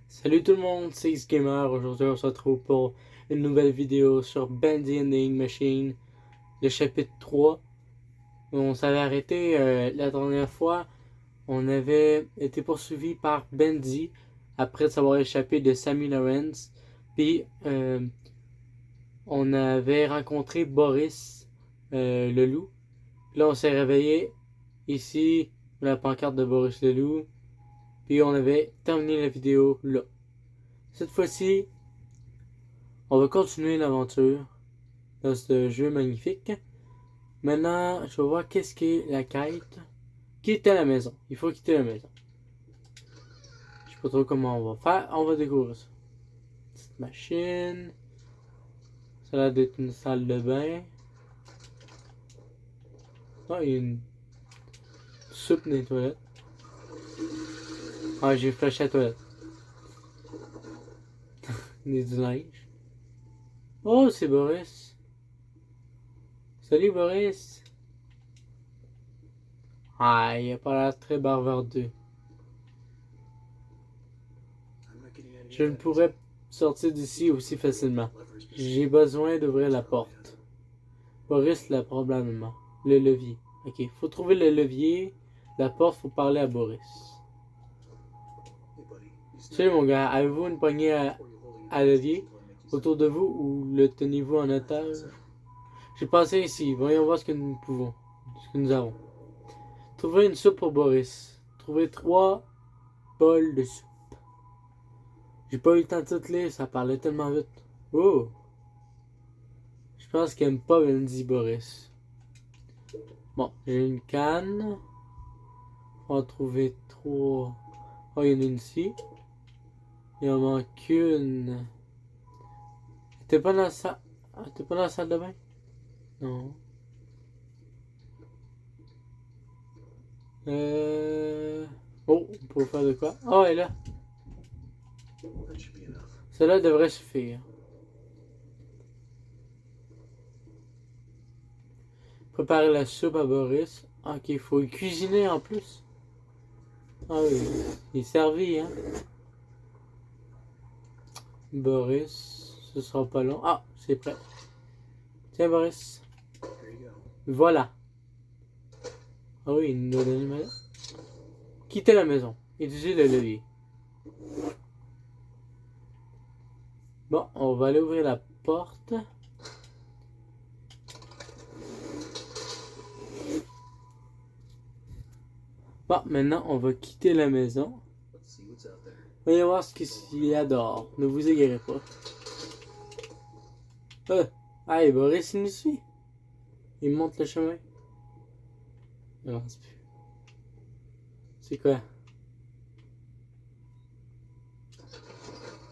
Salut tout le monde, c'est X-Gamer. Aujourd'hui, on se retrouve pour une nouvelle vidéo sur Bendy and the Ink Machine, le chapitre 3. On s'avait arrêté la dernière fois. On avait été poursuivi par Bendy après s'avoir échappé de Sammy Lawrence. Puis, on avait rencontré Boris, le loup. Là, on s'est réveillé ici, la pancarte de Boris le loup. Puis, on avait terminé la vidéo là. Cette fois-ci, on va continuer l'aventure dans ce jeu magnifique. Maintenant, je vais voir qu'est-ce qu'est la quête. Quitter la maison. Il faut quitter la maison. Je sais pas trop comment on va faire. On va découvrir ça. Petite machine. Ça a l'air d'être une salle de bain. Ah, il y a une soupe dans les toilettes. Ah, j'ai flashé la toilette. Du linge. Oh, c'est Boris. Salut Boris. Ah, il a pas l'air très bavardeux. Je ne pourrais sortir d'ici aussi facilement. J'ai besoin d'ouvrir la porte. Boris l'a probablement. Le levier. Ok, faut trouver le levier. La porte, faut parler à Boris. Salut mon gars, avez-vous une poignée à levier autour de vous ou le tenez-vous en otage? J'ai passé ici, voyons voir ce que nous pouvons. Ce que nous avons. Trouver une soupe pour Boris. Trouver 3 bols de soupe. J'ai pas eu le temps de tout lire, ça parlait tellement vite. Oh! Je pense qu'il aime pas Bendy Boris. Bon, j'ai une canne. On va en trouver 3. Oh, il y en a une ici. Il en manque une. T'es pas dans la salle. T'es pas dans la salle de bain? Non. Oh, on peut faire de quoi? Oh, elle est là. Cela devrait suffire. Préparer la soupe à Boris. Ok, il faut le cuisiner en plus. Ah oui, il est servi, hein. Boris, ce sera pas long. Ah, c'est prêt. Tiens, Boris. Voilà. Ah oui, il nous donne une. Quittez la maison. Utilisez le levier. Bon, on va aller ouvrir la porte. Bon, maintenant, on va quitter la maison. Voyons voir ce qu'il y a dehors. Ne vous égarez pas. Hey, Boris, il nous suit. Il monte le chemin. Il avance plus. C'est quoi?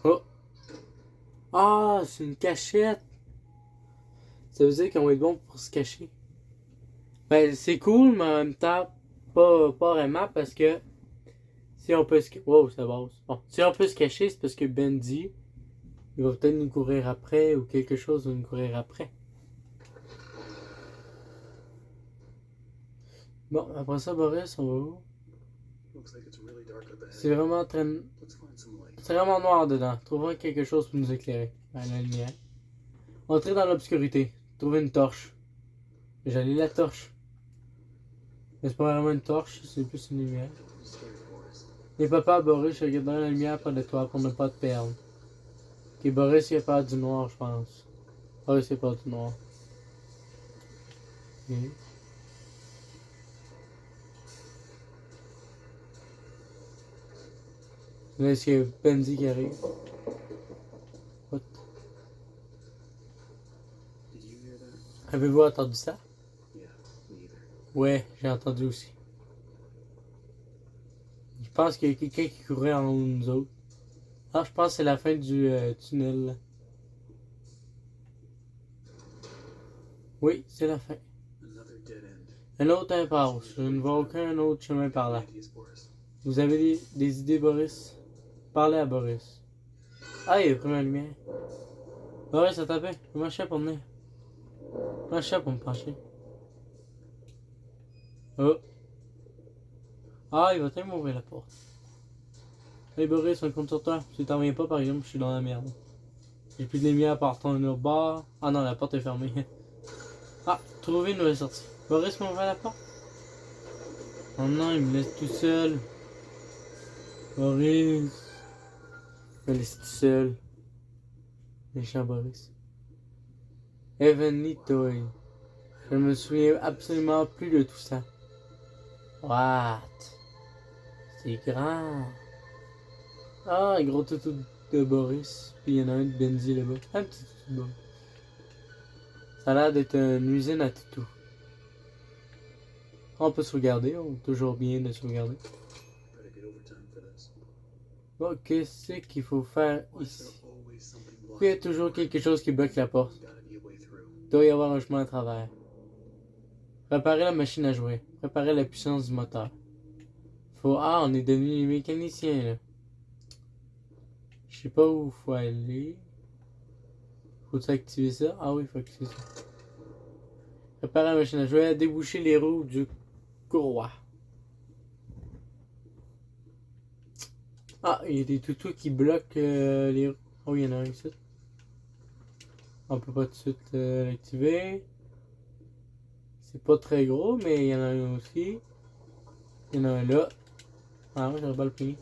Oh! Ah, c'est une cachette! Ça veut dire qu'on va être bon pour se cacher. Ben, c'est cool, mais en même temps, pas vraiment, parce que si on peut se cacher. Wow, ça passe. Bon, si on peut se cacher, c'est parce que Bendy, il va peut-être nous courir après, ou quelque chose va nous courir après. Bon, après ça, Boris, on va où? C'est vraiment très. C'est vraiment noir dedans. Trouvons quelque chose pour nous éclairer. Ben, la lumière. Entrer dans l'obscurité. Trouver une torche. J'allais la torche. Mais c'est pas vraiment une torche, c'est plus une lumière. Et papa, Boris, je regarderai la lumière près de toi pour ne pas te perdre. Ok, Boris, il a peur du noir, je pense. Boris, il a peur du noir. Okay. Là, c'est Bendy qui arrive. What? Avez-vous entendu ça? Ouais, j'ai entendu aussi. Je pense qu'il y a quelqu'un qui courait en haut de nous autres. Ah, je pense que c'est la fin du tunnel. Là. Oui, c'est la fin. Un autre impasse. Je ne vois aucun autre chemin par là. Vous avez des idées, Boris? Parlez à Boris. Ah, il a pris ma lumière. Boris, ça tapait. Comment je fais pour venir? Comment je fais pour me pencher? Oh. Ah, il va tellement m'ouvrir la porte. Hey Boris, on compte sur toi. Si t'en viens pas, par exemple, je suis dans la merde. J'ai plus de lumière par ton autre bar. Ah non, la porte est fermée. Ah, trouver une nouvelle sortie. Boris m'a ouvert la porte. Oh non, il me laisse tout seul. Boris. Il me laisse tout seul. Méchant Boris. Heavenly Toy. Je me souviens absolument plus de tout ça. What? C'est grand. Ah, un gros toutou de Boris. Puis il y en a un de Benji là-bas. Un petit toutou de Boris. Ça a l'air d'être une usine à toutou. On peut se regarder, toujours bien de se regarder. Bon, qu'est-ce qu'il faut faire ici? Il y a toujours quelque chose qui bloque la porte. Il doit y avoir un chemin à travers. Préparer la machine à jouer. Préparer la puissance du moteur. Ah, on est devenu mécanicien là. Je sais pas où faut aller. Faut-il activer ça? Ah oui, faut activer ça. Préparer la machine à jouer. Déboucher les roues du courroie. Ah, il y a des toutous qui bloquent les roues. Oh, il y en a un ici. On peut pas tout de suite l'activer. C'est pas très gros, mais il y en a un aussi. Il y en a un là. Ah, moi j'aurais pas le pogné.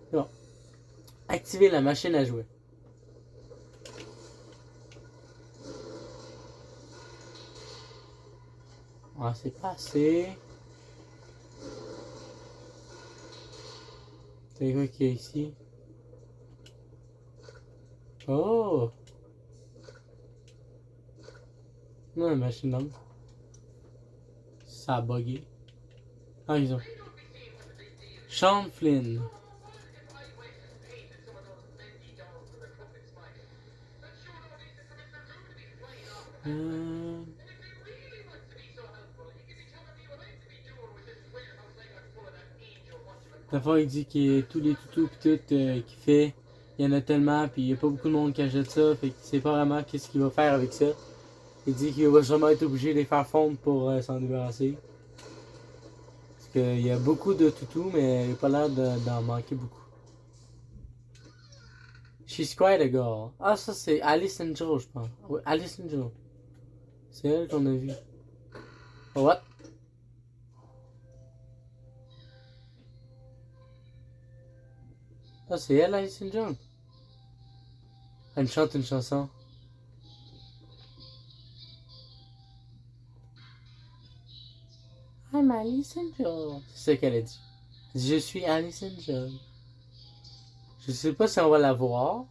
C'est bon. Activer la machine à jouer. Ah, c'est pas assez. C'est quoi qu'il y a ici? Oh! Non, la machine d'homme. Ça a bugué. Ah, ils ont. Sean Flynn. D'abord, il dit que tous les toutous pis tout qu'il fait, il y en a tellement, puis il n'y a pas beaucoup de monde qui achète ça, fait qu'il sait pas vraiment qu'est-ce qu'il va faire avec ça. Il dit qu'il va jamais être obligé de les faire fondre pour s'en débarrasser. Parce qu'il y a beaucoup de toutous, mais il n'a pas l'air d'en manquer beaucoup. She's quite a girl. Ah, ça c'est Alice Angel, je pense. Oui, Alice Angel. C'est elle qu'on a vue. Oh, what? Ah, c'est elle, Alice Angel. Elle chante une chanson. I'm Alice Angel. C'est ce qu'elle a dit. Je suis Alice Angel. Je sais pas si on va la voir.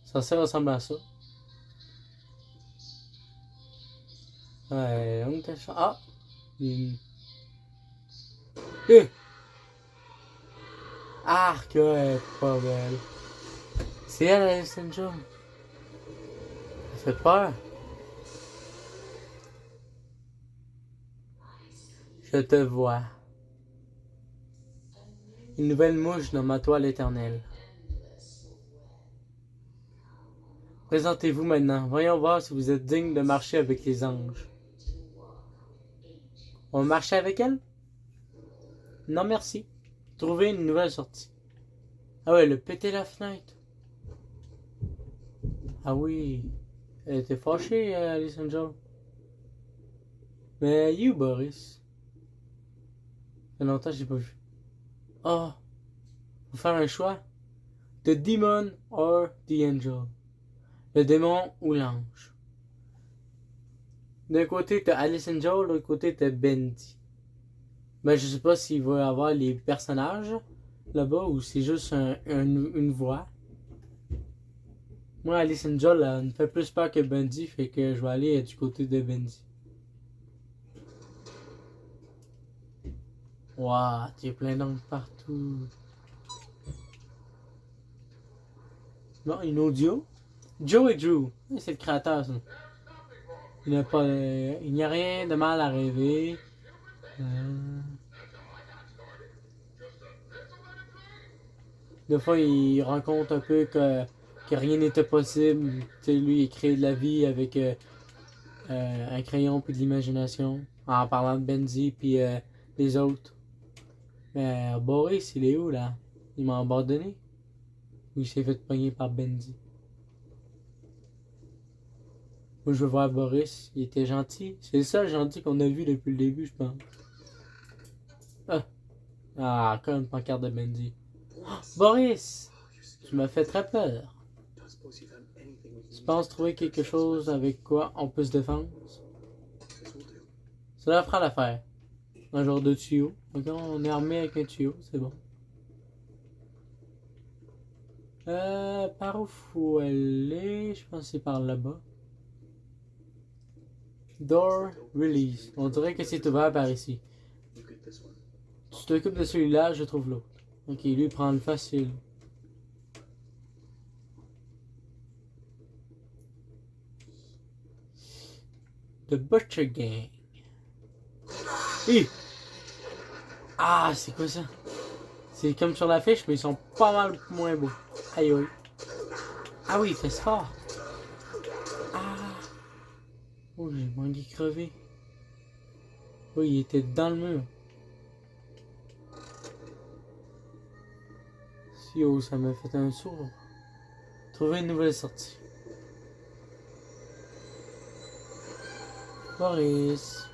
Ça ressemble à ça. Ouais, on était ah! Une... Arc, ouais, pas belle. C'est elle, Alice Angel. Ça fait peur. Je te vois. Une nouvelle mouche dans ma toile éternelle. Présentez-vous maintenant. Voyons voir si vous êtes digne de marcher avec les anges. On va marcher avec elle? Non, merci. Trouvez une nouvelle sortie. Ah ouais, le péter la fenêtre. Ah oui. Elle était fâchée, Alice Angel. Mais you, Boris. Ça fait longtemps que j'ai pas vu. Oh. Faut faire un choix. The demon or the angel. Le démon ou l'ange. D'un côté, t'as Alice Angel, de l'autre côté, t'as Bendy. Ben, je sais pas s'il va y avoir les personnages là-bas ou c'est juste une voix. Moi, Alice Angel, elle me fait plus peur que Bendy, fait que je vais aller du côté de Bendy. Waouh, il y a plein d'angles partout. Bon, une audio. Joe et Drew. C'est le créateur, ça. Il n'y a rien de mal à rêver. Des fois, il rencontre un peu que rien n'était possible. Tu sais, lui, il crée de la vie avec un crayon puis de l'imagination en parlant de Benji puis les autres. Mais Boris, il est où là? Il m'a abandonné? Ou il s'est fait pogner par Benji? Moi je veux voir Boris, il était gentil. C'est le seul gentil qu'on a vu depuis le début, je pense. Comme une pancarte de Benji. Oh, Boris! Tu m'as fait très peur. Tu penses trouver quelque chose avec quoi on peut se défendre? Cela fera l'affaire. Un genre de tuyau. Ok, on est armé avec un tuyau, c'est bon. Par où faut aller? Je pense que c'est par là-bas. Door release. On dirait que c'est ouvert par ici. Tu t'occupes de celui-là, je trouve l'autre. Ok, lui prend le facile. The Butcher Gang. Hi! Ah, c'est quoi ça? C'est comme sur l'affiche, mais ils sont pas mal moins beaux. Aïe aïe. Ah oui, il fait fort. Ah! Oh, j'ai manqué crever. Oui, il était dans le mur. Si oh, ça m'a fait un sourd. Trouver une nouvelle sortie. Boris.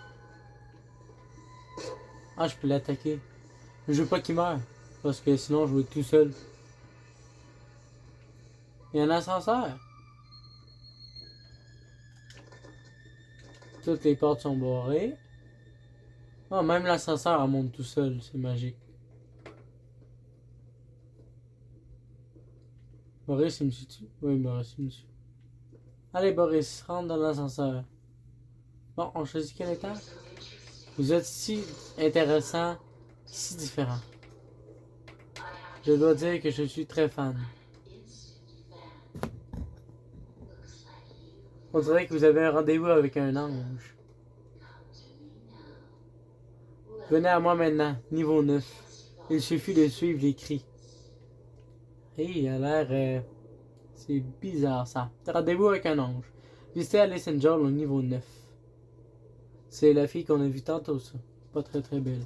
Ah, je peux l'attaquer. Je veux pas qu'il meure. Parce que sinon, je vais être tout seul. Il y a un ascenseur. Toutes les portes sont barrées. Oh, même l'ascenseur elle monte tout seul. C'est magique. Boris, il me suit. Oui, Boris, il me suit. Allez, Boris, rentre dans l'ascenseur. Bon, on choisit quel étage? Vous êtes si intéressant, si différent. Je dois dire que je suis très fan. On dirait que vous avez un rendez-vous avec un ange. Venez à moi maintenant, niveau 9. Il suffit de suivre les cris. Hey, il a l'air... c'est bizarre ça. Rendez-vous avec un ange. Visitez Alice Angel au niveau 9. C'est la fille qu'on a vue tantôt, ça. Pas très très belle.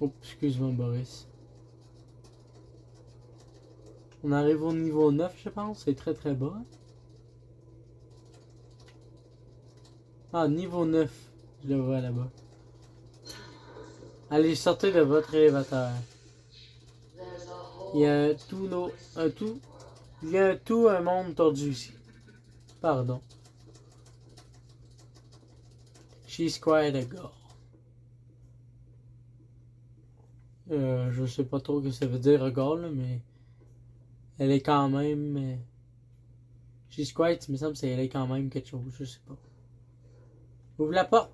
Oh, excuse-moi, Boris. On arrive au niveau 9, je pense. C'est très très bas. Ah, niveau 9. Je le vois là-bas. Allez, sortez de votre élévateur. Il y a il y a tout un monde tordu ici. Pardon. She's quite a girl. Je sais pas trop ce que ça veut dire, girl, là, mais elle est quand même. She's quite, il me semble que elle est quand même quelque chose, je sais pas. Ouvre la porte.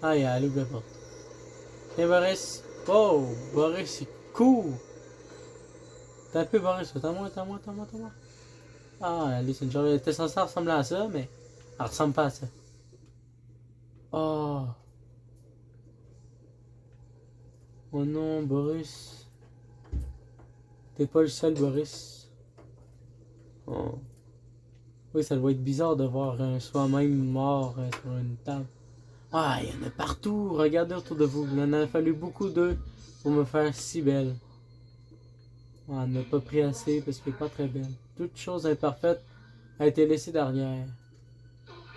Ah, elle ouvre la porte. Tiens, Boris. Oh, Boris, c'est cool. T'as un peu, Boris. Attends-moi. Ah, Alice Angel, elle était censée ressembler à ça, mais elle ressemble pas à ça. Oh. Oh non, Boris. T'es pas le seul, Boris. Oh. Oui, ça doit être bizarre de voir un soi-même mort sur une table. Ah, il y en a partout. Regardez autour de vous. Il en a fallu beaucoup d'eux pour me faire si belle. Ah, on n'a pas pris assez parce qu'elle n'est pas très belle. Toute chose imparfaite a été laissée derrière.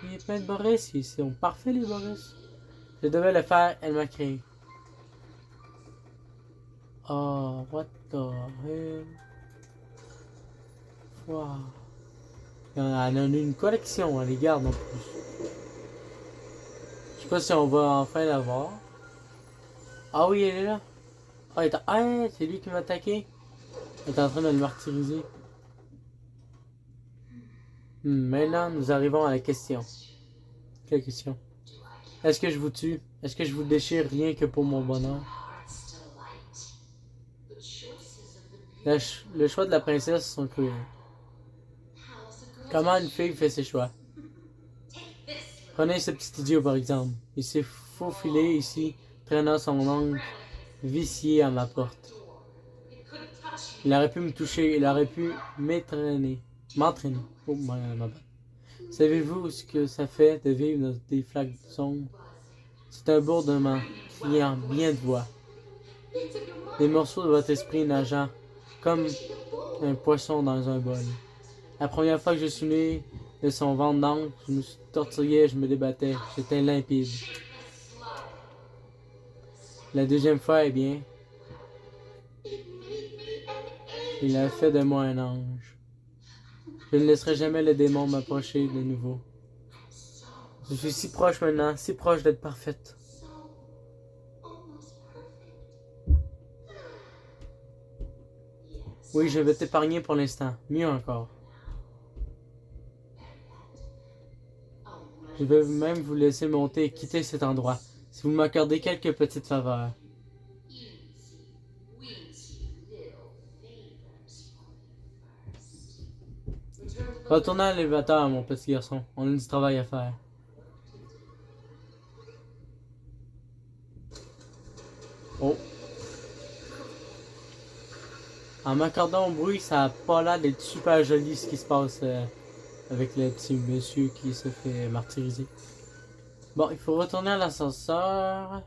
Il y a plein de Boris ici. Ils sont parfaits, les Boris. Je devais le faire. Elle m'a créé. Oh, what the hell. Wow. Elle en a une collection, elle les garde en plus. Je sais pas si on va enfin la voir. Ah oui, elle est là. Ah, c'est lui qui m'a attaqué. Elle est en train de le martyriser. Maintenant, nous arrivons à la question. Quelle question? Est-ce que je vous tue? Est-ce que je vous déchire rien que pour mon bonheur? Le choix de la princesse sont cruels. Comment une fille fait ses choix? Prenez ce petit idiot par exemple. Il s'est faufilé ici, traînant son ongle vicié à ma porte. Il aurait pu me toucher, il aurait pu m'entraîner. Oh, ma bad. Savez-vous ce que ça fait de vivre dans des flaques sombres? C'est un bourdonnement, criant bien de voix. Des morceaux de votre esprit nageant, comme un poisson dans un bol. La première fois que je suis né de son ventre d'encre, je me tortillais, je me débattais. J'étais limpide. La deuxième fois, eh bien, il a fait de moi un ange. Je ne laisserai jamais le démon m'approcher de nouveau. Je suis si proche maintenant, si proche d'être parfaite. Oui, je vais t'épargner pour l'instant. Mieux encore. Je vais même vous laisser monter et quitter cet endroit, si vous m'accordez quelques petites faveurs. Retournez à l'élévateur, mon petit garçon. On a du travail à faire. Oh. En m'accordant au bruit, ça a pas l'air d'être super joli ce qui se passe avec le petit monsieur qui se fait martyriser. Bon, il faut retourner à l'ascenseur.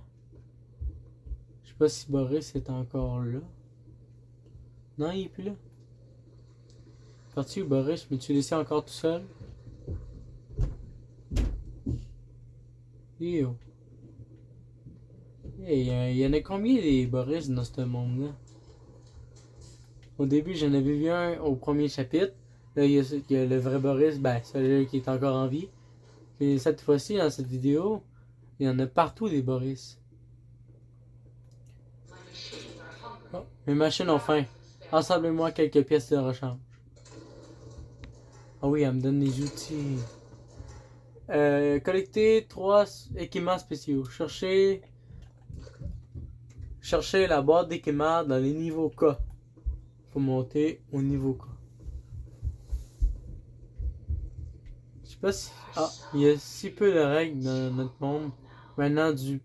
Je sais pas si Boris est encore là. Non, il est plus là. Parti où Boris? Me tu laissé encore tout seul? Yo. Hey, il y en a combien des Boris dans ce monde-là? Au début, j'en avais vu un au premier chapitre. Là, il y a le vrai Boris, ben, celui qui est encore en vie. Et cette fois-ci, dans cette vidéo, il y en a partout des Boris. Oh, mes machines ont faim. Rassemblez-moi quelques pièces de rechange. Ah oui, elle me donne des outils. Collectez 3 équipements spéciaux. Cherchez la boîte d'équipements dans les niveaux K. Faut monter au niveau K. Je sais pas si... Ah, il y a si peu de règles dans notre monde. Maintenant, du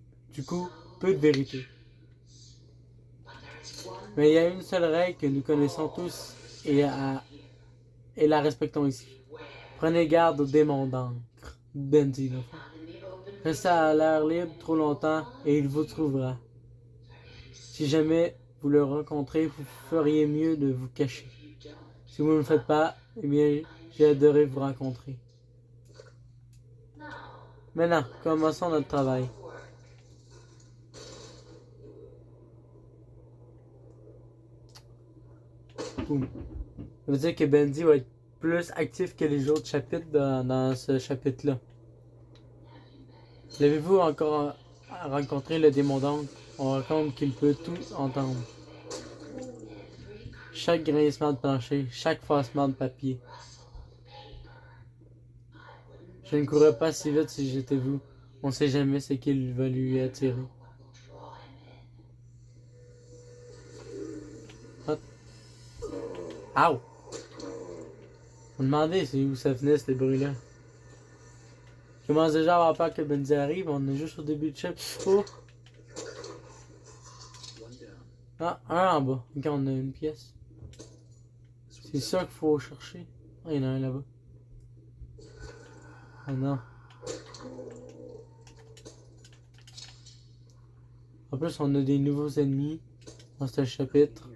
coup, peu de vérité. Mais il y a une seule règle que nous connaissons tous et la respectons ici. Prenez garde aux démons d'encre. Bendy, là. Restez à l'air libre trop longtemps et il vous trouvera. Si jamais vous le rencontrez, vous feriez mieux de vous cacher. Si vous ne le faites pas, eh bien, j'ai adoré vous rencontrer. Maintenant, commençons notre travail. Boum. Ça veut dire que Bendy va être plus actif que les autres chapitres dans ce chapitre-là. L'avez-vous encore rencontré le démon d'encre? On raconte qu'il peut tout entendre. Chaque grincement de plancher, chaque froissement de papier. Je ne courrais pas si vite si j'étais vous. On ne sait jamais ce qu'il va lui attirer. Hop. Ow! Je me demandais où ça venait, ce bruit-là. Je commence déjà à avoir peur que Bendy arrive. On est juste au début de chapitre. Oh! Ah, un en bas. Ok, on a une pièce. C'est ça qu'il faut chercher. Ah, il y en a un là-bas. Ah non. En plus, on a des nouveaux ennemis dans ce chapitre.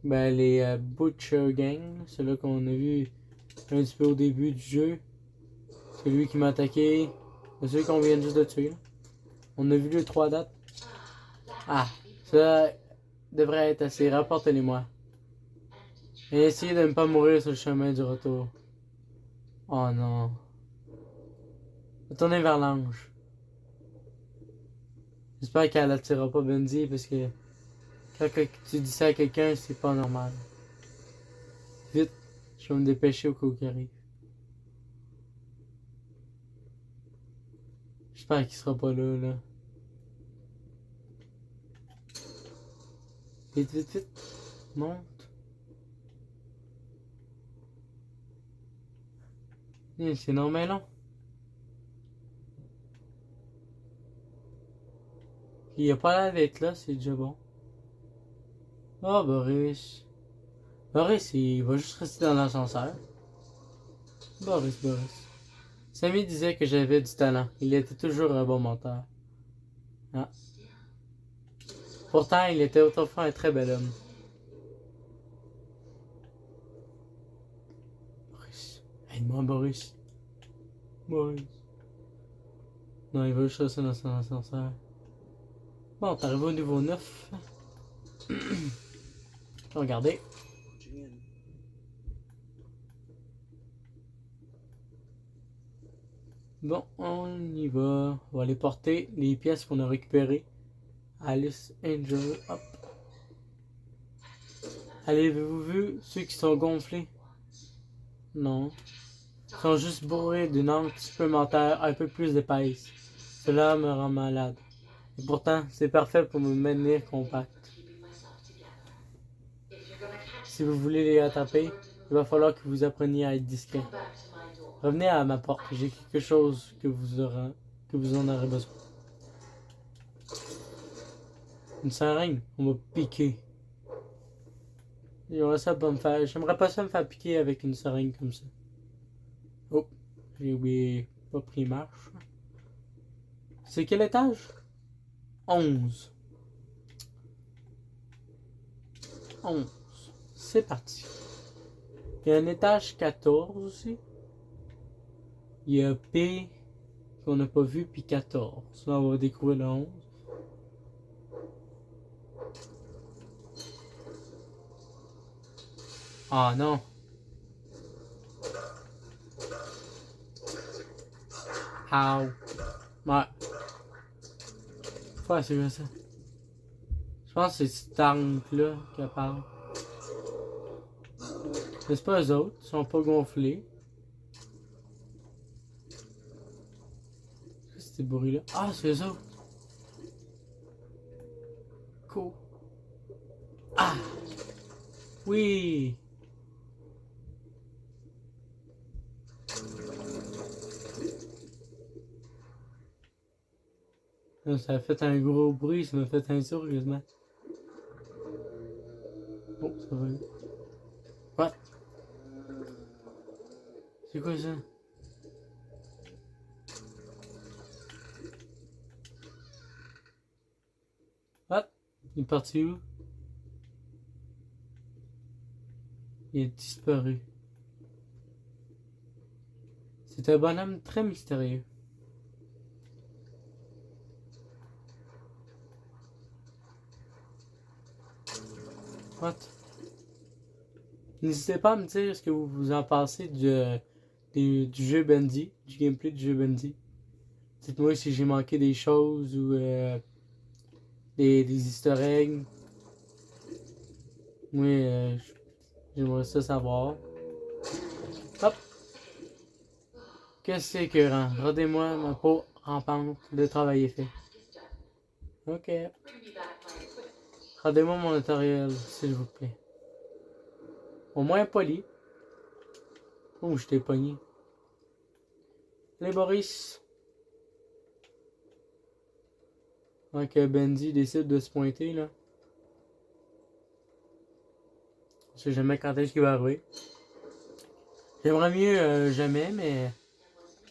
Ben, les Butcher Gang, ceux-là qu'on a vu un petit peu au début du jeu. C'est lui qui m'a attaqué. C'est celui qu'on vient juste de tuer. Là. On a vu les 3 dates. Ah, ça devrait être assez. Rapportez-les-moi. Et essayez de ne pas mourir sur le chemin du retour. Oh non. Retournez vers l'ange. J'espère qu'elle n'attirera pas Bendy parce que quand tu dis ça à quelqu'un, c'est pas normal. Vite, je vais me dépêcher au cas où il arrive. J'espère qu'il sera pas là, là. Vite, vite, vite. Monte. C'est normal, long. Il a pas l'air d'être là, c'est déjà bon. Oh, Boris. Boris, il va juste rester dans l'ascenseur. Boris. Sammy disait que j'avais du talent. Il était toujours un bon menteur. Ah. Pourtant, il était autrefois un très bel homme. Boris. Aide-moi, Boris. Boris. Non, il veut juste rester dans son ascenseur. Bon, t'es arrivé au niveau 9. Regardez. Bon, on y va. On va aller porter les pièces qu'on a récupérées. Alice, Angel, hop. Avez-vous vu ceux qui sont gonflés? Non. Ils sont juste bourrés d'une encre supplémentaire un peu plus épaisse. Cela me rend malade. Et pourtant, c'est parfait pour me maintenir compact. Si vous voulez les attraper, il va falloir que vous appreniez à être discret. Revenez à ma porte, j'ai quelque chose que vous en aurez besoin. Une seringue, on m'a piqué. J'aimerais pas ça me faire piquer avec une seringue comme ça. Oh, j'ai oublié, pas pris marche. C'est quel étage? 11. 11. C'est parti. Il y a un étage 14 aussi. Il y a P qu'on n'a pas vu, puis 14. Là, on va découvrir le 11. Ah non. Ow. Ouais. Ouais, c'est quoi ça? Je pense que c'est cette arme-là qui parle. Mais c'est pas eux autres, ils sont pas gonflés. Qu'est-ce que c'est bruit là? Ah, c'est eux autres. Cool. Ah! Oui! Ça a fait un gros bruit, ça m'a fait un sourd quasiment. Oh, ça va. What? C'est quoi ça? What? Il est parti où? Il a disparu. C'est un bonhomme très mystérieux. What? N'hésitez pas à me dire ce que vous en pensez du jeu Bendy, du gameplay du jeu Bendy. Dites-moi si j'ai manqué des choses ou des easter eggs. Moi, j'aimerais ça savoir. Hop! Qu'est-ce que c'est écœurant? Rendez-moi ma peau rampante, le travail est fait. Ok. Rendez-moi mon matériel, s'il vous plaît. Au moins poli. Oh, je t'ai pogné. Allez, Boris. Avant que Bendy décide de se pointer, là. Je sais jamais quand est-ce qu'il va arriver. J'aimerais mieux jamais, mais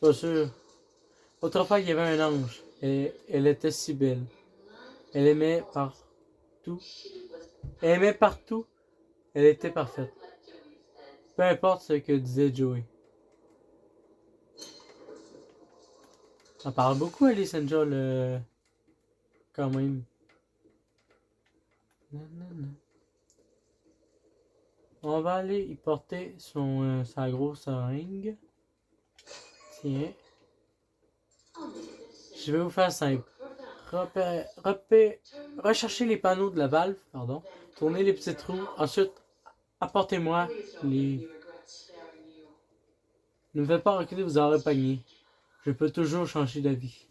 pas sûr. Autrefois, il y avait un ange. Et elle était si belle. Elle aimait partout. Elle aimait partout. Elle était parfaite. Peu importe ce que disait Joey. On parle beaucoup, Alice Angel, quand même. On va aller y porter sa grosse seringue. Tiens. Je vais vous faire simple. Recherchez les panneaux de la valve, pardon. Tournez les petits trous. Ensuite, apportez-moi les... Ne me faites pas reculer, vous aurez pogné. Je peux toujours changer d'avis.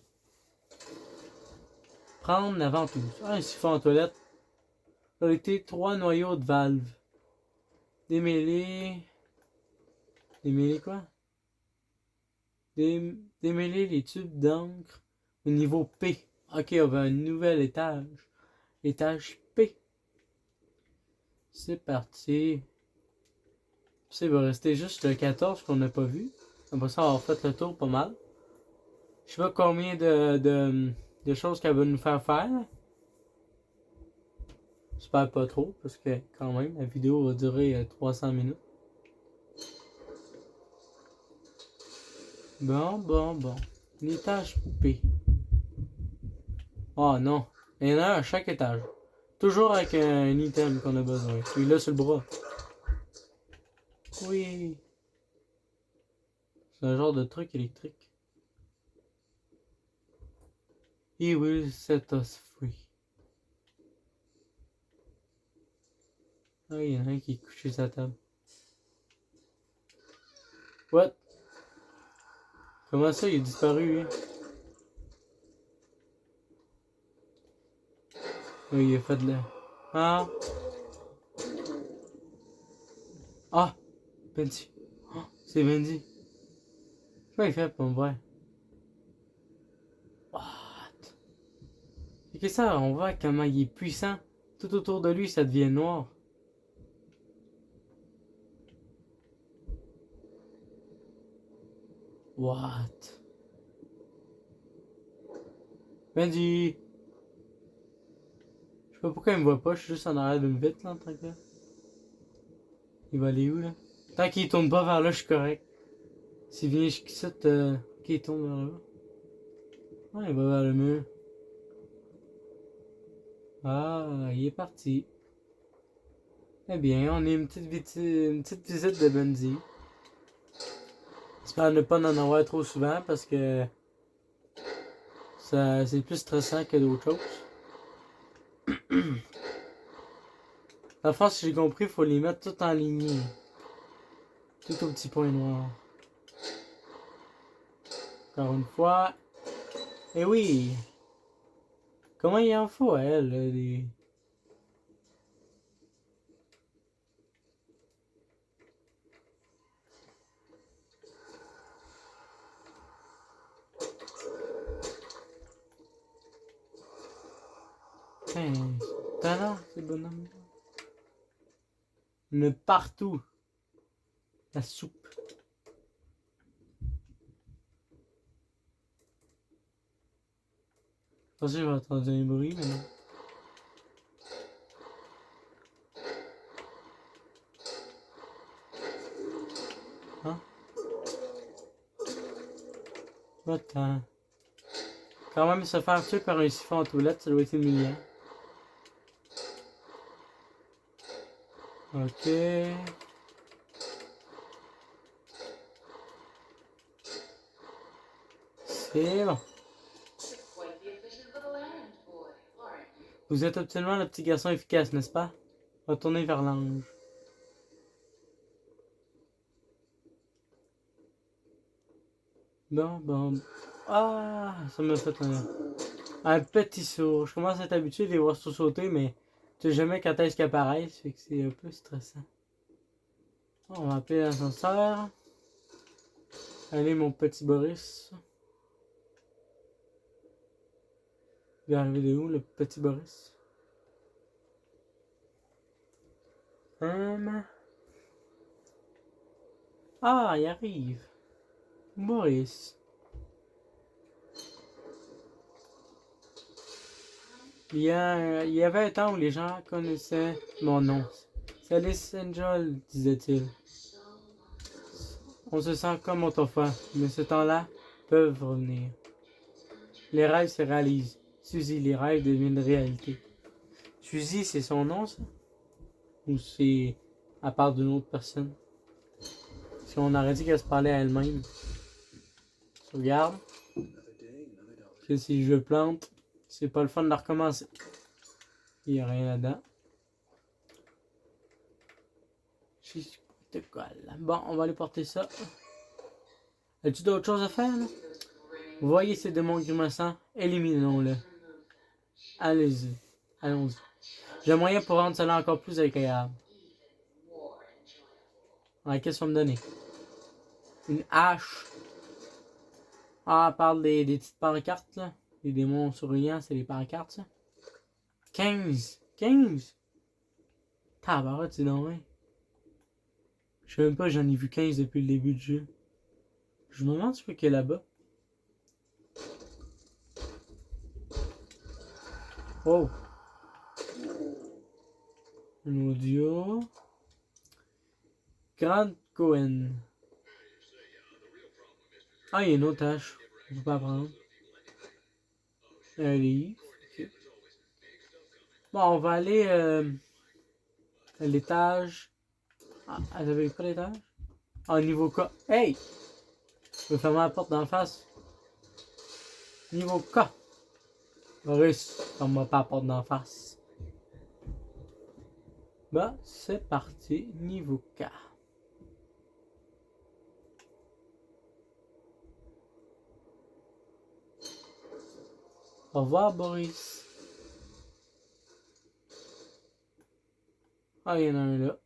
Prendre la ventouse. Ah, un siphon en toilette. Collecter 3 noyaux de valve. Démêler... Démêler quoi? Démêler les tubes d'encre au niveau P. Ok, on va à un nouvel étage. Étage P. C'est parti. Ça, il va rester juste le 14 qu'on n'a pas vu. Après ça, avoir fait le tour pas mal. Je sais pas combien de choses qu'elle va nous faire faire. J'espère pas trop, parce que quand même, la vidéo va durer 300 minutes. Bon. L'étage poupée. Oh non. Il y en a un à chaque étage. Toujours avec un item qu'on a besoin. Celui-là sur le bras. Oui. C'est un genre de truc électrique. He will set us free. Ah, il y en a un qui est couché sur la table. What? Comment ça, il est disparu, lui? Oui, il a fait de la... Ah! Ah! Benji. Oh, c'est Benji. Comment il fait pour me voir? What? C'est que ça, on voit comment il est puissant. Tout autour de lui, ça devient noir. What? Benji! Je sais pas pourquoi il me voit pas, je suis juste en arrière d'une vitre là en tant que là. Il va aller où là? Tant qu'il tourne pas vers là, je suis correct. S'il vient jusqu'ici, qu'il tourne vers là. Ah, il va vers le mur. Ah, il est parti. Eh bien, on est une petite visite de Benji. J'espère ne pas en avoir trop souvent parce que ça c'est plus stressant que d'autres choses. La France, si j'ai compris, il faut les mettre tout en ligne. Tout au petit point noir. Encore une fois. Eh oui! Comment il en faut à elle, là, des... Putain, talent, ces bonhommes. Mais partout. La soupe. Je pensais que j'avais entendu un bruit, mais non. Hein? Va-t'en. Quand même, se faire tuer par un siphon en toilette, ça doit être humiliant. Ok. C'est bon. Vous êtes absolument le petit garçon efficace, n'est-ce pas? Retournez vers l'ange. Bon. Ah, ça m'a fait un petit saut. Je commence à être habitué de les voir sauter, mais tu sais jamais quand est-ce qu'ils apparaissent, fait que c'est un peu stressant. On va appeler l'ascenseur. Allez, mon petit Boris. Il va arriver de où, le petit Boris? Ah, il arrive. Boris. Il y avait un temps où les gens connaissaient mon nom. C'est Alice Angel, disait-il. On se sent comme autrefois, mais ce temps-là peuvent revenir. Les rêves se réalisent. Suzy, les rêves deviennent réalité. Suzy, c'est son nom, ça? Ou c'est à part d'une autre personne? Si on aurait dit qu'elle se parlait à elle-même. Regarde. Que si je plante, c'est pas le fun de la recommencer. Il n'y a rien là-dedans. Bon, on va aller porter ça. As-tu d'autres choses à faire, là? Vous voyez ces démons grimaçants? Éliminons-le. Allez-y. Allons-y. J'ai un moyen pour rendre cela encore plus agréable. Ouais, qu'est-ce qu'on va me donner? Une hache. Ah, on parle des petites pancartes, là. Les démons souriants, c'est les pancartes, ça. 15. 15? Tabarouette, c'est normal. Je sais même pas, j'en ai vu 15 depuis le début du jeu. Je me demande ce qu'il y a là-bas. Oh! Un audio. Grant Cohen. Ah, il y a une autre tâche. On peut pas prendre. Un livre. Okay. Bon, on va aller à l'étage. Ah, elle avait pas l'étage? Ah, niveau K. Hey! Je vais fermer la porte d'en face. Niveau K. Maurice, ferme pas la porte d'en face. Bah, c'est parti. Niveau K. Au revoir, Boris. Ah, il y en a un là.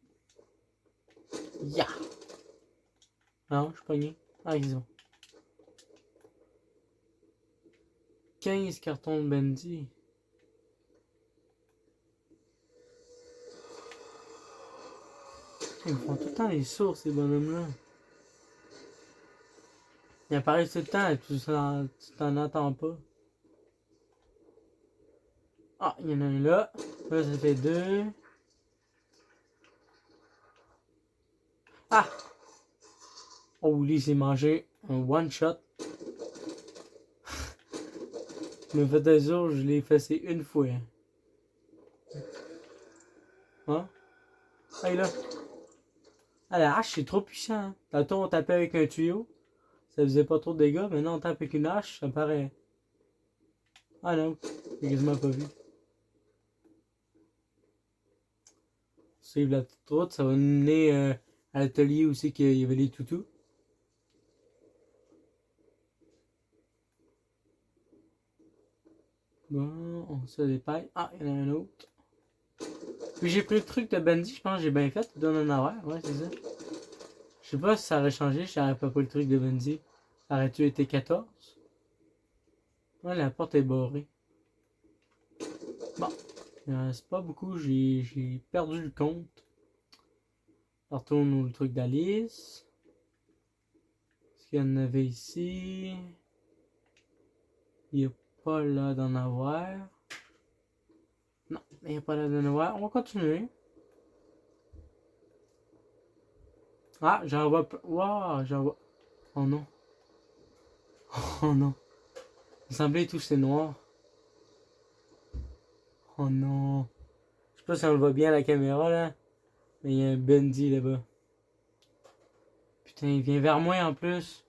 Ya! Non, je suis pogné. Ah, ils ont 15 cartons de Bendy. Ils me font tout le temps les sourds, ces bonhommes-là. Ils apparaissent tout le temps et tu t'en attends pas. Ah, il y en a un là. Là, ça fait 2. Ah! Oh, lui, s'est mangé un one-shot. Me fait des jours, je l'ai effacé une fois. Hein? Ah, il est là. Ah, la hache, c'est trop puissant. Hein? Tantôt, on tapait avec un tuyau. Ça faisait pas trop de dégâts. Maintenant, on tape avec une hache. Ça paraît. Ah non, j'ai quasiment pas vu. Suivre la petite route, ça va nous mener à l'atelier aussi qu'il y avait les toutous. Bon, on se dépêche. Ah, il y en a un autre. Puis j'ai pris le truc de Bendy, je pense que j'ai bien fait. Il donne un horaire, ouais, c'est ça. Je sais pas si ça aurait changé si j'aurais pas pris le truc de Bendy. Ça aurait-tu été 14? Ouais, la porte est barrée. Bon, il en reste pas beaucoup, j'ai perdu le compte. On retourne au truc d'Alice. Est-ce qu'il y en avait ici? Il n'y a pas là d'en avoir. Non, il n'y a pas là d'en avoir. On va continuer. Ah, j'en vois. Waouh, j'en vois. Oh non. Oh non. Il semblait tout c'est noir. Oh non. Je sais pas si on le voit bien à la caméra là. Mais il y a un Bendy là-bas. Putain, il vient vers moi en plus.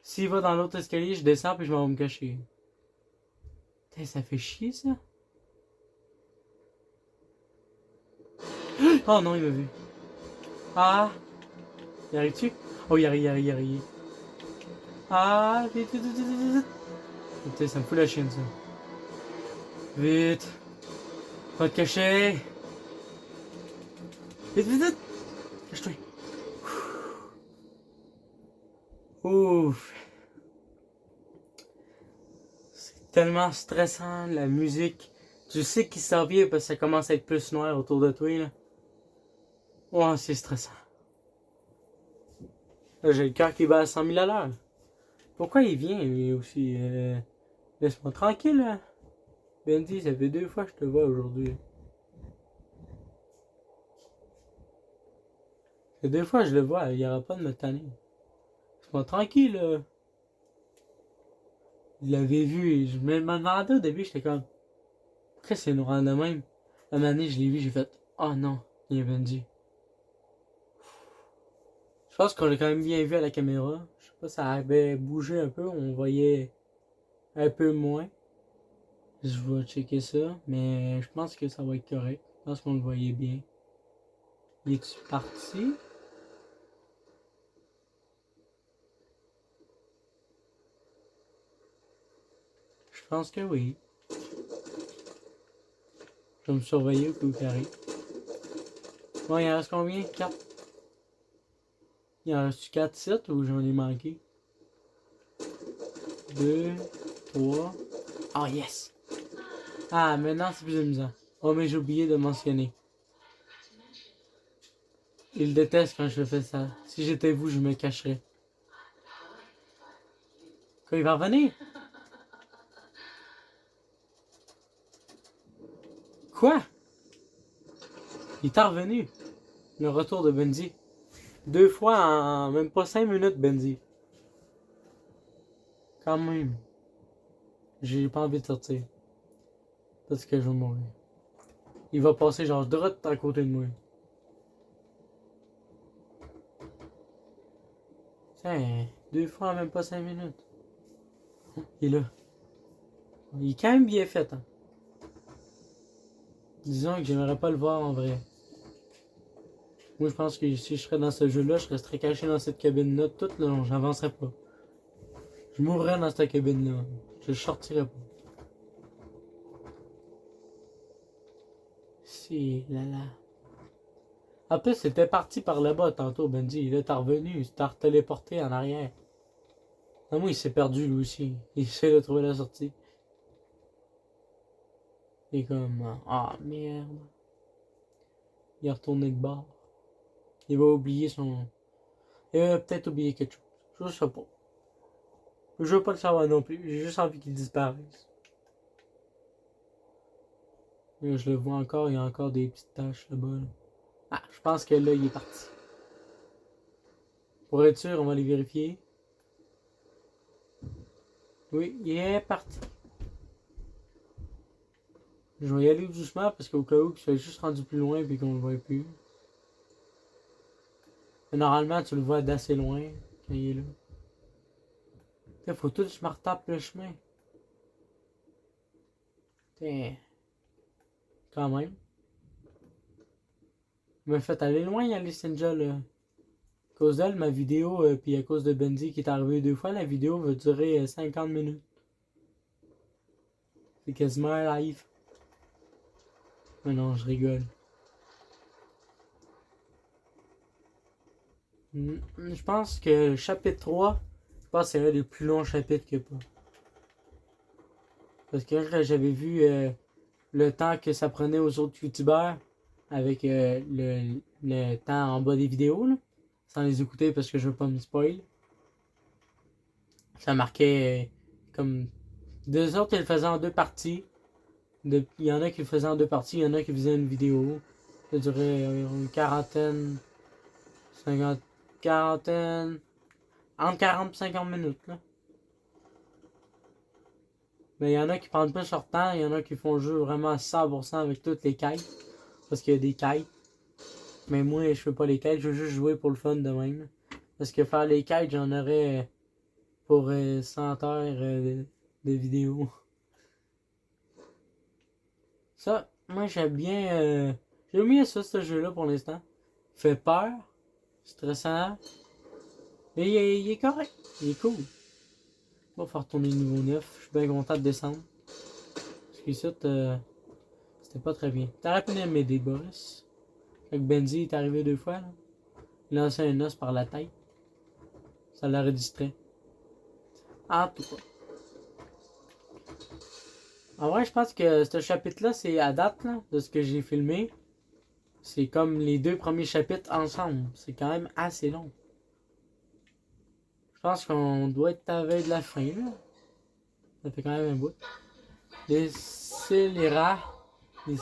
S'il va dans l'autre escalier, je descends puis je m'en vais me cacher. Putain, ça fait chier ça. Oh non, il m'a vu. Ah! Y arrive-tu? Oh, y arrive. Ah! Vite, vite, vite, vite, vite. Putain, ça me fout la chienne ça. Vite! Va te cacher! Vite, vite, vite! Cache-toi! Ouf! C'est tellement stressant, la musique. Tu sais qu'il s'en vient parce que ça commence à être plus noir autour de toi là. Ouais, c'est stressant. Là, j'ai le cœur qui bat à 100 000 à l'heure. Pourquoi il vient lui aussi? Laisse-moi tranquille là. Bendy, ça fait 2 fois que je te vois aujourd'hui. Ça fait 2 fois que je le vois, il n'y aura pas de me tanner. Laisse-moi tranquille là. Je l'avais vu et je me demandais au début, j'étais comme. Pourquoi c'est noir de même? La année, je l'ai vu, j'ai fait. Oh non, il est Bendy. Je pense qu'on l'a quand même bien vu à la caméra. Je sais pas, ça avait bougé un peu, on voyait un peu moins. Je vais checker ça, mais je pense que ça va être correct. Je pense qu'on le voyait bien. Il est-tu parti? Je pense que oui. Je vais me surveiller au coup carré. Bon, il en reste combien? 4. Il en reste 4 7 ou j'en ai manqué? 2, 3. Oh yes! Ah, maintenant c'est plus amusant. Oh, mais j'ai oublié de mentionner. Il déteste quand je fais ça. Si j'étais vous, je me cacherais. Quand il va revenir? Quoi? Il est revenu. Le retour de Benji. 2 fois en même pas 5 minutes, Benji. Quand même. J'ai pas envie de sortir. Parce que je vais mourir. Il va passer genre droit à côté de moi. Tiens, 2 fois en même pas 5 minutes. Il est là. Il est quand même bien fait, hein. Disons que j'aimerais pas le voir en vrai. Moi, je pense que si je serais dans ce jeu-là, je resterais caché dans cette cabine-là tout le long. J'avancerais pas. Je mourrais dans cette cabine-là. Je sortirais pas. Si, là là. En plus, c'était parti par là-bas tantôt, Benji. Il est revenu. Il s'est téléporté en arrière. Non, moi, il s'est perdu lui aussi. Il essaie de trouver la sortie. Il est comme... Ah, merde. Il est retourné de bord. Il va oublier son... Il va peut-être oublier quelque chose. Je sais pas. Je veux pas le savoir non plus. J'ai juste envie qu'il disparaisse. Là, je le vois encore. Il y a encore des petites taches là-bas. Là. Ah, je pense que là, il est parti. Pour être sûr, on va les vérifier. Oui, il est parti. Je vais y aller doucement parce qu'au cas où il soit juste rendu plus loin et qu'on le voit plus. Mais normalement, tu le vois d'assez loin quand il est là. Il faut tout que je me retape le chemin. Tiens. Quand même. Il m'a fait aller loin, Alice Angel. À cause d'elle, ma vidéo, puis à cause de Benji qui est arrivé 2 fois, la vidéo va durer 50 minutes. C'est quasiment un live. Mais non, je rigole. Je pense que le chapitre 3, je pense que c'est un des plus longs chapitres qu'il y a pas. Parce que là, j'avais vu le temps que ça prenait aux autres youtubeurs avec le temps en bas des vidéos, là, sans les écouter parce que je veux pas me spoil. Ça marquait comme... Deux autres, ils le faisaient en 2 parties. Il y en a qui le faisaient en 2 parties, il y en a qui faisaient une vidéo. Ça durait une quarantaine, 50, quarantaine, entre 40 et 50 minutes. Là. Mais il y en a qui prennent plus leur temps, il y en a qui font le jeu vraiment à 100% avec toutes les quêtes. Parce qu'il y a des quêtes. Mais moi, je fais pas les quêtes, je veux juste jouer pour le fun de même. Parce que faire les quêtes, j'en aurais pour 100 heures de vidéos. Ça, moi j'aime bien. J'aime bien ça, ce jeu-là pour l'instant. Il fait peur, stressant. Mais il est correct, il est cool. On va faire retourner le niveau 9. Je suis bien content de descendre. Parce que ça, c'était pas très bien. T'aurais pu m'aider, Boris. Fait que Benji est arrivé 2 fois. Là. Il a lancé un os par la tête. Ça l'aurait distrait. En tout cas. En vrai, je pense que ce chapitre-là, c'est à date là, de ce que j'ai filmé. C'est comme les 2 premiers chapitres ensemble. C'est quand même assez long. Je pense qu'on doit être à la veille de la fin. Là. Ça fait quand même un bout. Les scélérats. Les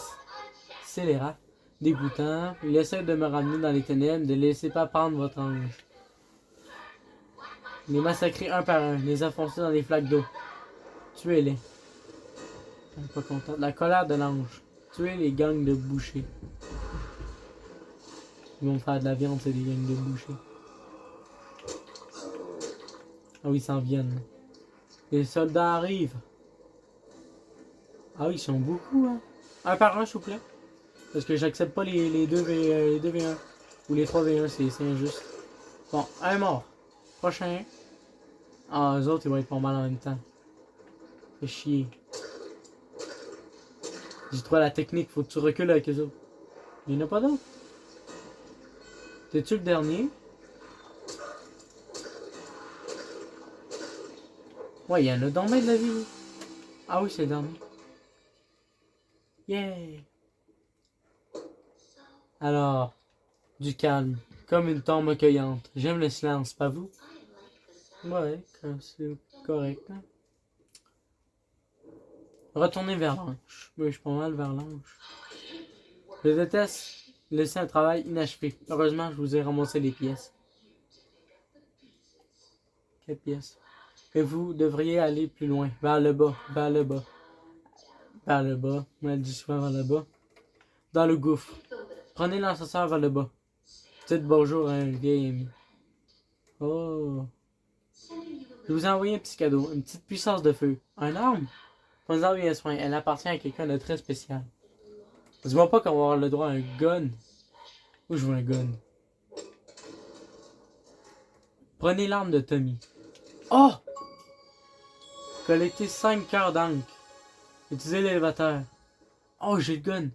scélérats. Dégoûtant. Il essaie de me ramener dans les ténèbres. Ne laissez pas prendre votre ange. Les massacrer un par un. Les enfoncer dans des flaques d'eau. Tuez-les. Je suis pas content. La colère de l'ange. Tuez les gangs de bouchers. Ils vont me faire de la viande, c'est des gangs de bouchers. Ah oui, ils s'en viennent. Les soldats arrivent. Ah oui, ils sont beaucoup, hein. Un par un, s'il vous plaît. Parce que j'accepte pas les 2v1. Ou les 3v1, c'est injuste. Bon, un mort. Prochain. Ah, eux autres, ils vont être pas mal en même temps. Fait chier. J'ai trouvé la technique, faut que tu recules avec eux autres. Il n'y en a pas d'autres. T'es-tu le dernier? Ouais, il y en a dans de la vie. Ah oui, c'est le dernier. Yeah! Alors, du calme. Comme une tombe accueillante. J'aime le silence, pas vous? Ouais, c'est correct. Hein? Retournez vers l'ange. Oui, je suis pas mal vers l'ange. Je déteste laisser un travail inachevé. Heureusement, je vous ai ramassé les pièces. Quelle pièce? Et vous devriez aller plus loin. Vers le bas, vers le bas. Vers le bas. On a dit souvent vers le bas. Dans le gouffre. Prenez l'ascenseur vers le bas. Dites bonjour à un vieil ami. Oh. Je vous ai envoyé un petit cadeau. Une petite puissance de feu. Un arme? Prenez-en bien soin. Elle appartient à quelqu'un de très spécial. Dis-moi pas qu'on va avoir le droit à un gun. Où je veux un gun? Prenez l'arme de Tommy. Oh! Collectez 5 cœurs d'encre. Utilisez l'élévateur. Oh, j'ai le gun.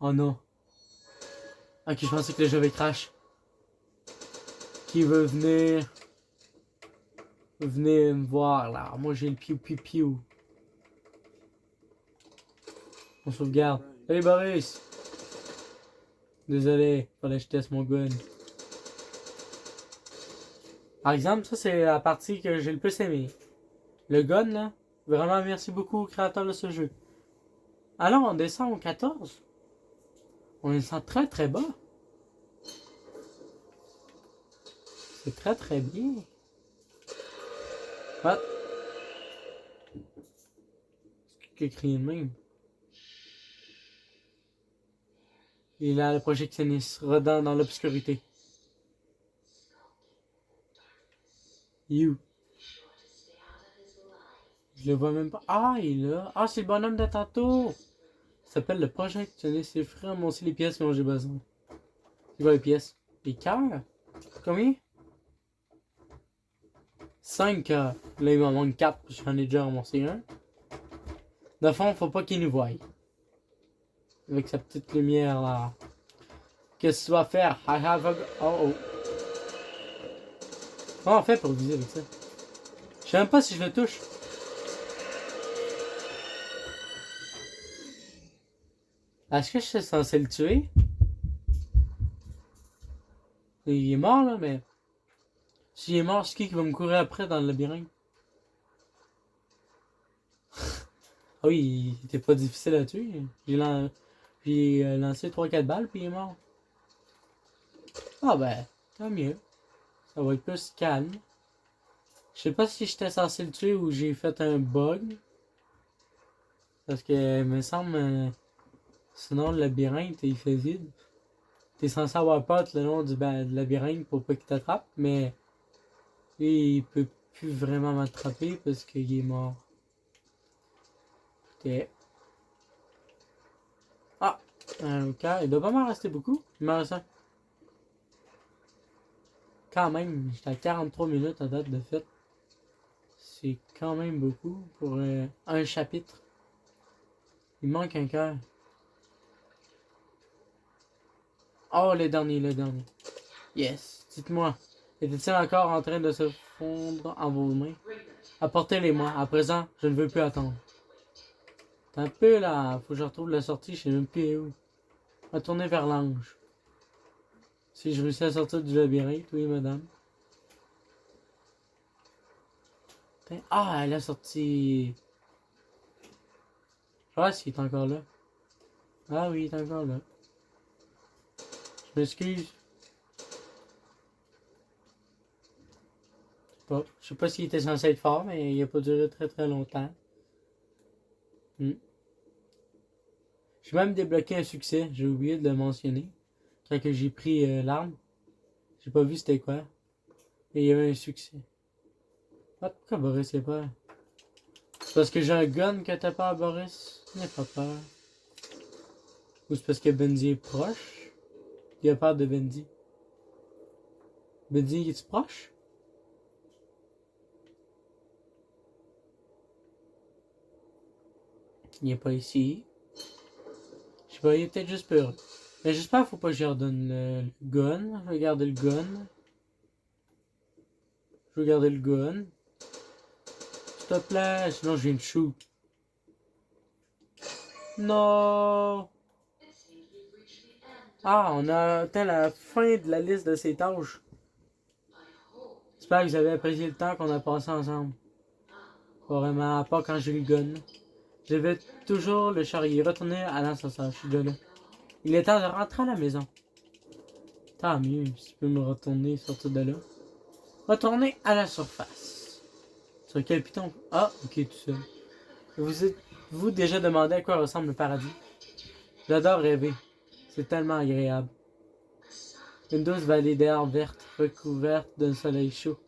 Oh non. Ok, je pensais que le jeu avait crash. Qui veut venir? Venez me voir là. Moi j'ai le piou piou piou. On sauvegarde. Hey Boris! Désolé, fallait que je teste mon gun. Par exemple, ça c'est la partie que j'ai le plus aimé. Le gun là. Vraiment merci beaucoup au créateur de ce jeu. Alors on descend au 14. On descend très très bas. C'est très très bien. What? C'est qui écrit de même? Il a le projectionniste rodant dans l'obscurité. You. Je le vois même pas. Ah, il est là. Ah, c'est le bonhomme de tantôt. Ça s'appelle le projectionniste. C'est vraiment aussi les pièces dont j'ai besoin. C'est quoi les pièces? Les cœurs? Combien? 5 cœurs. Là, il m'en manque 4. J'en ai déjà ramassé un. De fond, faut pas qu'il nous voie. Avec sa petite lumière là. Qu'est-ce que tu vas faire? I have a... Oh oh. Comment on fait pour viser avec ça? Je sais même pas si je le touche. Est-ce que je suis censé le tuer? Il est mort là, mais... S'il est mort, c'est qui va me courir après dans le labyrinthe? Ah oui, il était pas difficile à tuer. J'ai lancé 3-4 balles puis il est mort. Ah ben, tant mieux. Ça va être plus calme. Je sais pas si j'étais censé le tuer ou j'ai fait un bug. Parce que, il me semble, sinon le labyrinthe, il fait vide. T'es censé avoir peur le long du labyrinthe pour pas qu'il t'attrape, mais lui, il peut plus vraiment m'attraper parce qu'il est mort. Ok. Ah! Ok, il doit pas m'en rester beaucoup. Il m'en reste un. Quand même, j'étais à 43 minutes à date de fait. C'est quand même beaucoup pour un chapitre. Il manque un cœur. Oh, le dernier, le dernier. Yes. Dites-moi, était-il encore en train de se fondre en vos mains? Apportez-les-moi. À présent, je ne veux plus attendre. T'as un peu là. Faut que je retrouve la sortie. Je sais même plus où. Retournez vers l'ange. Si je réussis à sortir du labyrinthe, oui, madame. Ah, elle a sorti. Je vois s'il est encore là. Ah oui, il est encore là. Je m'excuse. Je sais pas s'il était censé être fort, mais il a pas duré très très longtemps. J'ai même débloqué un succès, j'ai oublié de le mentionner. Quand j'ai pris l'arme, j'ai pas vu c'était quoi. Et il y avait un succès. Ah, pourquoi Boris est peur? C'est parce que j'ai un gun que t'as peur, Boris? N'aie pas peur. Ou c'est parce que Bendy est proche? Il a peur de Bendy. Bendy, est-tu proche? Il est pas ici. Je sais pas, il est peut-être juste peur. Mais j'espère qu'il faut pas que je lui redonne le gun. Je vais garder le gun. Je vais garder le gun. S'il te plaît, sinon je viens de shoot. Non! Ah, on a atteint la fin de la liste de ces tâches. J'espère que vous avez apprécié le temps qu'on a passé ensemble. Pas vraiment, à part quand j'ai eu le gun. Je vais toujours le charrier. Retourner à l'ascenseur, je suis déjà là. Il est temps de rentrer à la maison. Tant mieux, si tu peux me retourner, sortir de là. Retourner à la surface. Sur quel piton? Ah, ok, tout seul. Vous êtes-vous déjà demandé à quoi ressemble le paradis? J'adore rêver. C'est tellement agréable. Une douce vallée d'herbes vertes recouverte d'un soleil chaud.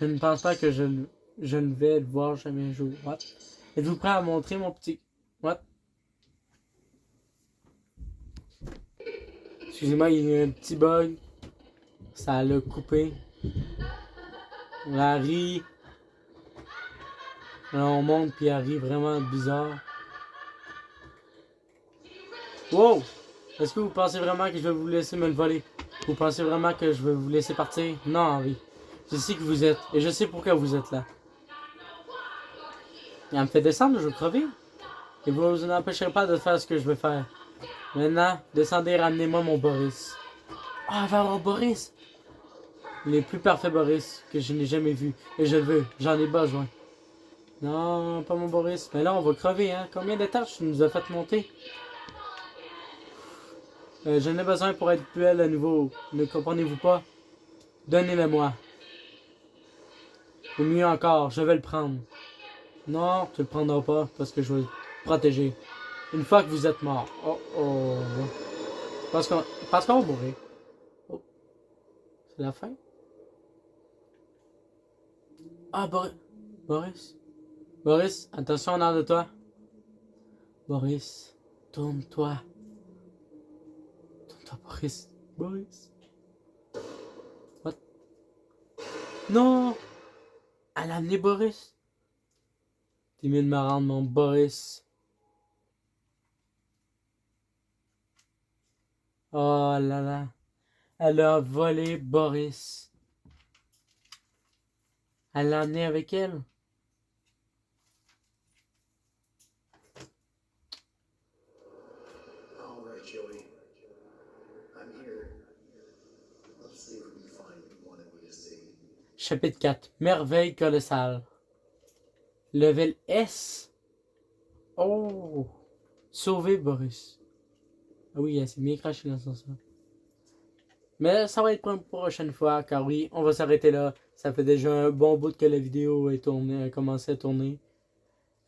Je ne pense pas que je ne vais le voir jamais un jour. What? Êtes-vous prêt à montrer mon petit... What? Excusez-moi, il y a un petit bug. Ça l'a coupé. Harry. Là, on monte puis Harry vraiment bizarre. Wow! Est-ce que vous pensez vraiment que je vais vous laisser me le voler? Vous pensez vraiment que je vais vous laisser partir? Non, Harry. Je sais que vous êtes, et je sais pourquoi vous êtes là. Elle me fait descendre, je vais crever. Et vous n'empêcherez pas de faire ce que je veux faire. Maintenant, descendez et ramenez-moi mon Boris. Ah, va avoir Boris! Les plus parfaits Boris que je n'ai jamais vu. Et je le veux, j'en ai besoin. Non, pas mon Boris. Mais là, on va crever, hein. Combien de tâches tu nous as fait monter? J'en ai besoin pour être plus à nouveau. Ne comprenez-vous pas? Donnez-le-moi. Ou mieux encore, je vais le prendre. Non, tu le prendras pas parce que je vais le protéger. Une fois que vous êtes mort. Oh oh. Parce qu'on va mourir. Oh. C'est la fin? Ah, Boris. Boris, attention en arrière de toi. Boris, tourne-toi. Tourne-toi, Boris. Boris. What? Non! Elle a amené Boris. T'es mieux de me rendre mon Boris. Oh là là. Elle a volé Boris. Elle l'a amené avec elle. Chapitre 4. Merveille colossale. Level S. Oh. Sauver Boris. Ah oui, elle s'est bien crachée dans son sang. Mais ça va être pour une prochaine fois, car oui, on va s'arrêter là. Ça fait déjà un bon bout que la vidéo est tournée, a commencé à tourner.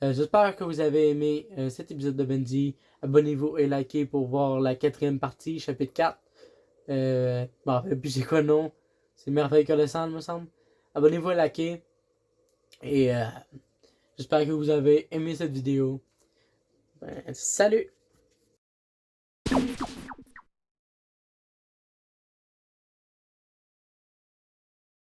J'espère que vous avez aimé cet épisode de Bendy. Abonnez-vous et likez pour voir la 4e partie, chapitre 4. Bon, puis c'est quoi le nom? C'est Merveille Colossale, me semble. Abonnez-vous et likez. Et j'espère que vous avez aimé cette vidéo. Salut!